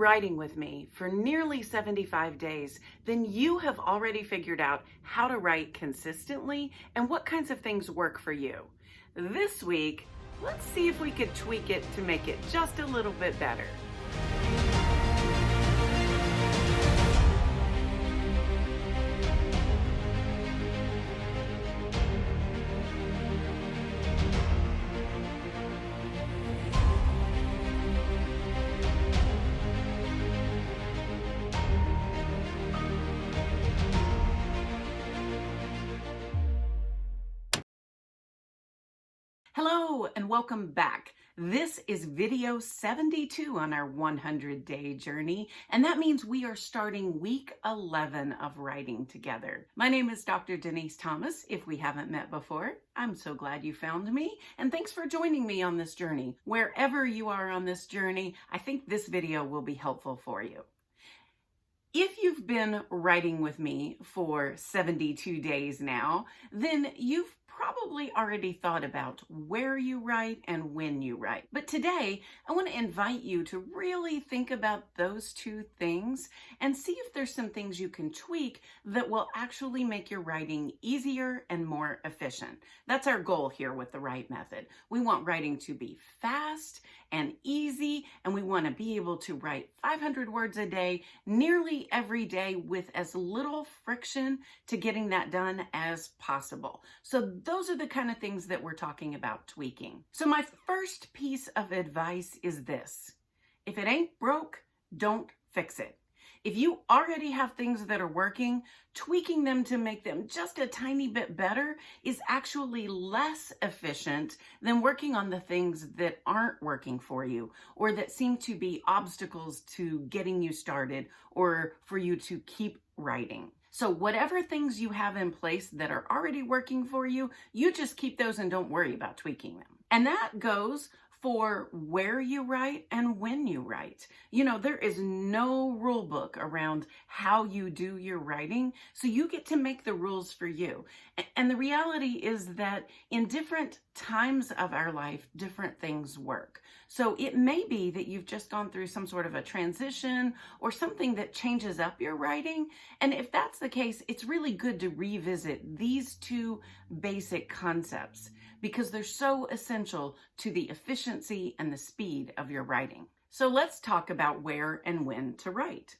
writing with me for nearly 75 days, then you have already figured out how to write consistently and what kinds of things work for you. This week, let's see if we could tweak it to make it just a little bit better. Hello and welcome back. This is video 72 on our 100-day journey, and that means we are starting week 11 of writing together. My name is Dr. Denis'Thomas. If we haven't met before, I'm so glad you found me, and thanks for joining me on this journey. Wherever you are on this journey, I think this video will be helpful for you. If you've been writing with me for 72 days now, then you've probably already thought about where you write and when you write. But today, I want to invite you to really think about those two things and see if there's some things you can tweak that will actually make your writing easier and more efficient. That's our goal here with the Write Method. We want writing to be fast and easy, and we want to be able to write 500 words a day, nearly every day, with as little friction to getting that done as possible. So those are the kind of things that we're talking about tweaking. So my first piece of advice is this: if it ain't broke, don't fix it. If you already have things that are working, tweaking them to make them just a tiny bit better is actually less efficient than working on the things that aren't working for you or that seem to be obstacles to getting you started or for you to keep writing. So whatever things you have in place that are already working for you, you just keep those and don't worry about tweaking them. And that goes for where you write and when you write. You know, there is no rule book around how you do your writing, so you get to make the rules for you. And the reality is that in different times of our life, different things work. So it may be that you've just gone through some sort of a transition or something that changes up your writing. And if that's the case, it's really good to revisit these two basic concepts because they're so essential to the efficiency and the speed of your writing. So let's talk about where and when to write.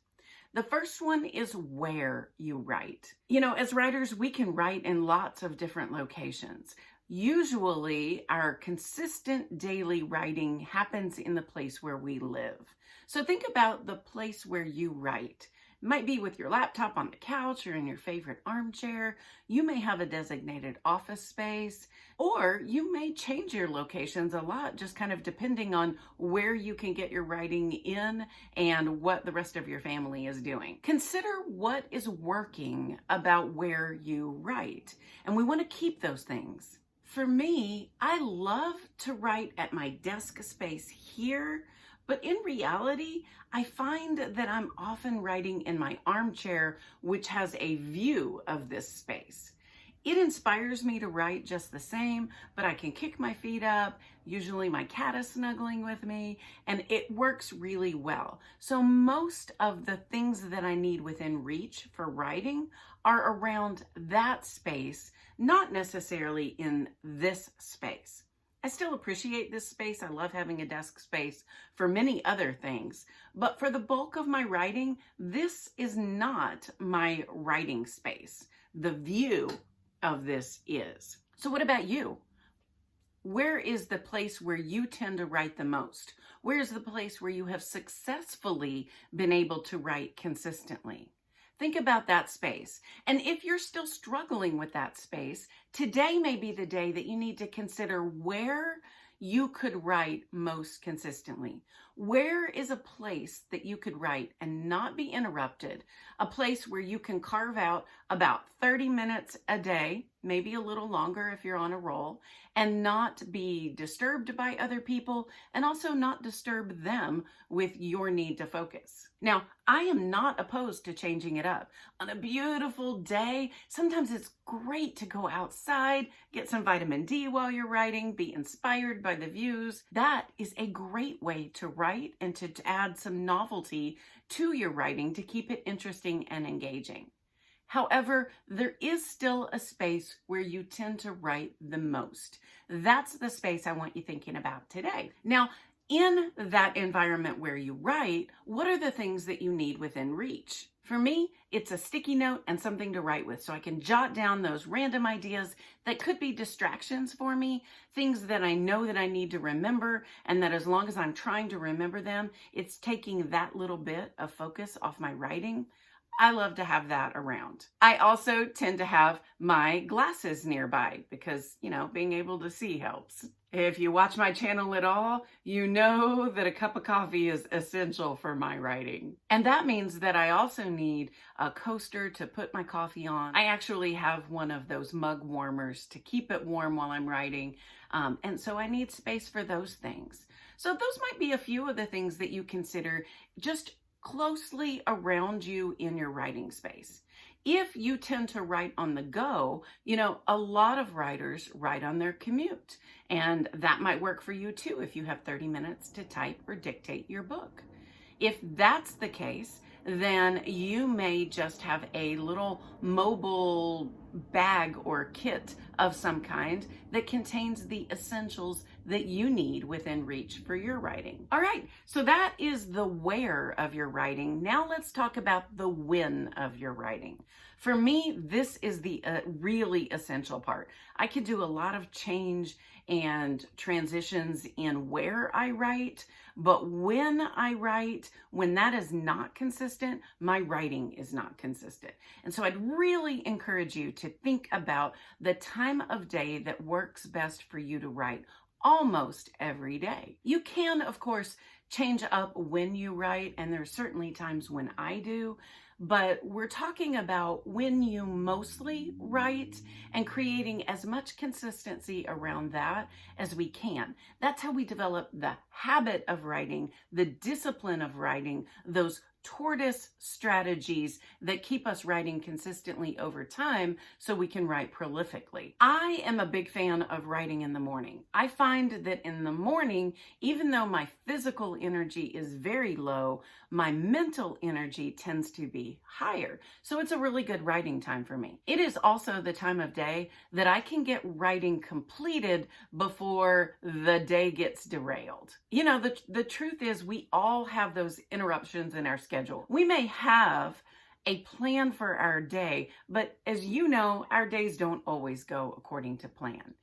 The first one is where you write. You know, as writers, we can write in lots of different locations. Usually, our consistent daily writing happens in the place where we live. So think about the place where you write. It might be with your laptop on the couch or in your favorite armchair. You may have a designated office space, or you may change your locations a lot, just kind of depending on where you can get your writing in and what the rest of your family is doing. Consider what is working about where you write, and we want to keep those things. For me, I love to write at my desk space here, but in reality, I find that I'm often writing in my armchair, which has a view of this space. It inspires me to write just the same, but I can kick my feet up. Usually my cat is snuggling with me, and it works really well. So most of the things that I need within reach for writing are around that space, not necessarily in this space. I still appreciate this space. I love having a desk space for many other things. But for the bulk of my writing, this is not my writing space. The view of this is. So what about you? Where is the place where you tend to write the most? Where is the place where you have successfully been able to write consistently? Think about that space. And if you're still struggling with that space, today may be the day that you need to consider where you could write most consistently. Where is a place that you could write and not be interrupted? A place where you can carve out about 30 minutes a day maybe a little longer if you're on a roll, and not be disturbed by other people, and also not disturb them with your need to focus. Now, I am not opposed to changing it up. On a beautiful day, sometimes it's great to go outside, get some vitamin D while you're writing, be inspired by the views. That is a great way to write and to add some novelty to your writing to keep it interesting and engaging. However, there is still a space where you tend to write the most. That's the space I want you thinking about today. Now, in that environment where you write, what are the things that you need within reach? For me, it's a sticky note and something to write with so I can jot down those random ideas that could be distractions for me, things that I know that I need to remember, and that as long as I'm trying to remember them, it's taking that little bit of focus off my writing. I love to have that around. I also tend to have my glasses nearby because, being able to see helps. If you watch my channel at all, you know that a cup of coffee is essential for my writing. And that means that I also need a coaster to put my coffee on. I actually have one of those mug warmers to keep it warm while I'm writing. And so I need space for those things. So those might be a few of the things that you consider just closely around you in your writing space. If you tend to write on the go, a lot of writers write on their commute, and that might work for you too if you have 30 minutes to type or dictate your book. If that's the case, then you may just have a little mobile bag or kit of some kind that contains the essentials that you need within reach for your writing. All right, so that is the where of your writing. Now let's talk about the when of your writing. For me, this is the really essential part. I can do a lot of change and transitions in where I write, but when I write, when that is not consistent, my writing is not consistent. And so I'd really encourage you to think about the time of day that works best for you to write almost every day. You can, of course, change up when you write, and there are certainly times when I do, but we're talking about when you mostly write and creating as much consistency around that as we can. That's how we develop the habit of writing, the discipline of writing, those tortoise strategies that keep us writing consistently over time so we can write prolifically. I am a big fan of writing in the morning. I find that in the morning, even though my physical energy is very low, my mental energy tends to be higher. So it's a really good writing time for me. It is also the time of day that I can get writing completed before the day gets derailed. The truth is we all have those interruptions in our schedule. We may have a plan for our day, but as you know, our days don't always go according to plan.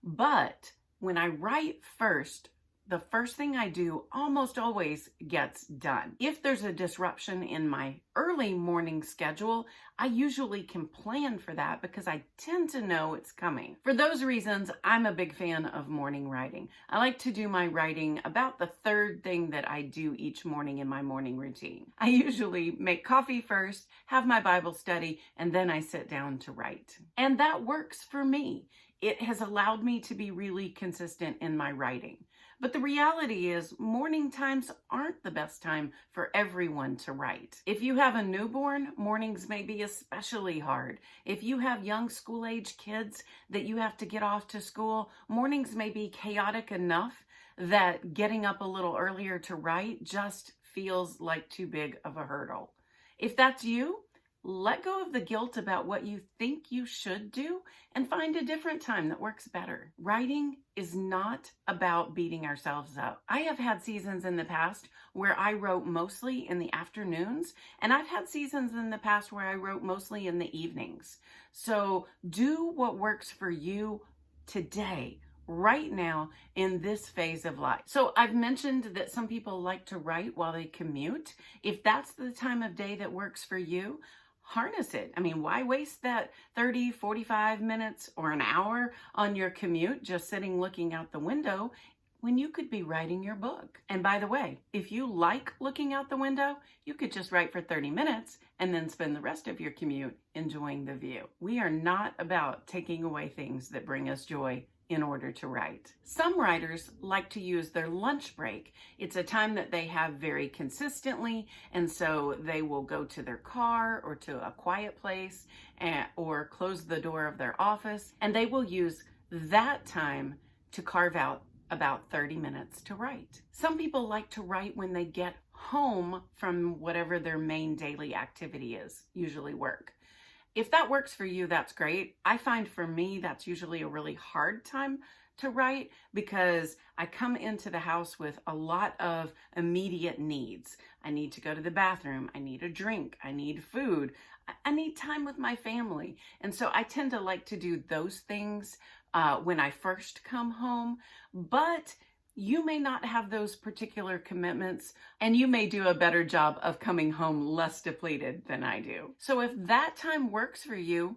But when I write first, the first thing I do almost always gets done. If there's a disruption in my early morning schedule, I usually can plan for that because I tend to know it's coming. For those reasons, I'm a big fan of morning writing. I like to do my writing about the third thing that I do each morning in my morning routine. I usually make coffee first, have my Bible study, and then I sit down to write. And that works for me. It has allowed me to be really consistent in my writing. But the reality is morning times aren't the best time for everyone to write. If you have a newborn, mornings may be especially hard. If you have young school-age kids that you have to get off to school, mornings may be chaotic enough that getting up a little earlier to write just feels like too big of a hurdle. If that's you, let go of the guilt about what you think you should do and find a different time that works better. Writing is not about beating ourselves up. I have had seasons in the past where I wrote mostly in the afternoons, and I've had seasons in the past where I wrote mostly in the evenings. So do what works for you today, right now, in this phase of life. So I've mentioned that some people like to write while they commute. If that's the time of day that works for you, harness it. Why waste that 30, 45 minutes or an hour on your commute just sitting looking out the window? when you could be writing your book. And by the way, if you like looking out the window, you could just write for 30 minutes and then spend the rest of your commute enjoying the view. We are not about taking away things that bring us joy in order to write. Some writers like to use their lunch break. It's a time that they have very consistently, and so they will go to their car or to a quiet place or close the door of their office, and they will use that time to carve out about 30 minutes to write. Some people like to write when they get home from whatever their main daily activity is, usually work. If that works for you, that's great. I find for me, that's usually a really hard time to write because I come into the house with a lot of immediate needs. I need to go to the bathroom. I need a drink. I need food. I need time with my family. And so I tend to like to do those things when I first come home, but you may not have those particular commitments, and you may do a better job of coming home less depleted than I do. So if that time works for you,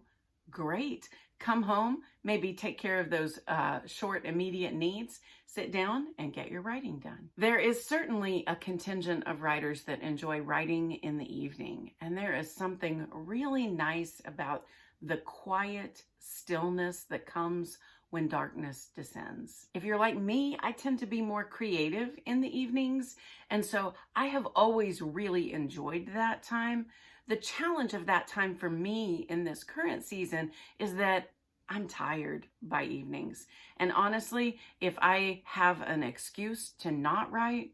great. Come home, maybe take care of those short, immediate needs, sit down and get your writing done. There is certainly a contingent of writers that enjoy writing in the evening, and there is something really nice about the quiet stillness that comes when darkness descends. If you're like me, I tend to be more creative in the evenings, and so I have always really enjoyed that time. The challenge of that time for me in this current season is that I'm tired by evenings. And honestly, if I have an excuse to not write,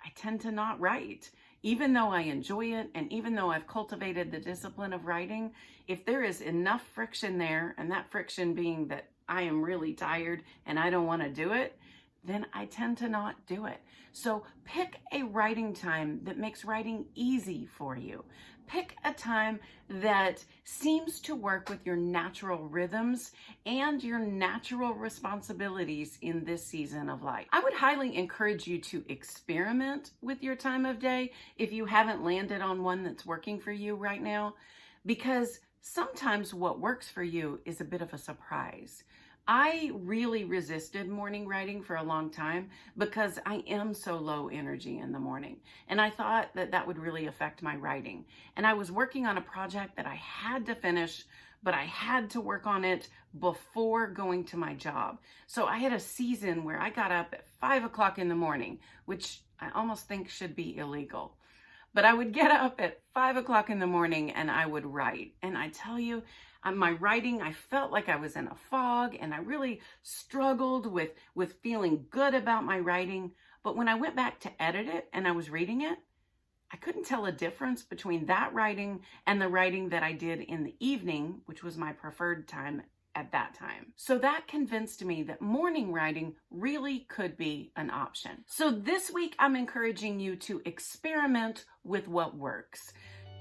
I tend to not write. Even though I enjoy it, and even though I've cultivated the discipline of writing, if there is enough friction there, and that friction being that I am really tired and I don't want to do it, then I tend to not do it. So pick a writing time that makes writing easy for you. Pick a time that seems to work with your natural rhythms and your natural responsibilities in this season of life. I would highly encourage you to experiment with your time of day if you haven't landed on one that's working for you right now, because sometimes what works for you is a bit of a surprise. I really resisted morning writing for a long time because I am so low energy in the morning. And I thought that that would really affect my writing. And I was working on a project that I had to finish, but I had to work on it before going to my job. So I had a season where I got up at 5 o'clock in the morning, which I almost think should be illegal. But I would get up at 5 o'clock in the morning and I would write. And I tell you, my writing, I felt like I was in a fog, and I really struggled with feeling good about my writing. But when I went back to edit it and I was reading it, I couldn't tell a difference between that writing and the writing that I did in the evening, which was my preferred time at that time. So that convinced me that morning writing really could be an option. So this week, I'm encouraging you to experiment with what works.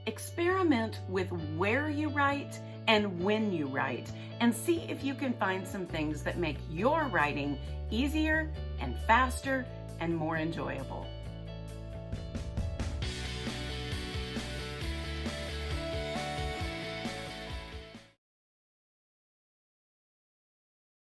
Experiment with where you write and when you write, and see if you can find some things that make your writing easier and faster and more enjoyable.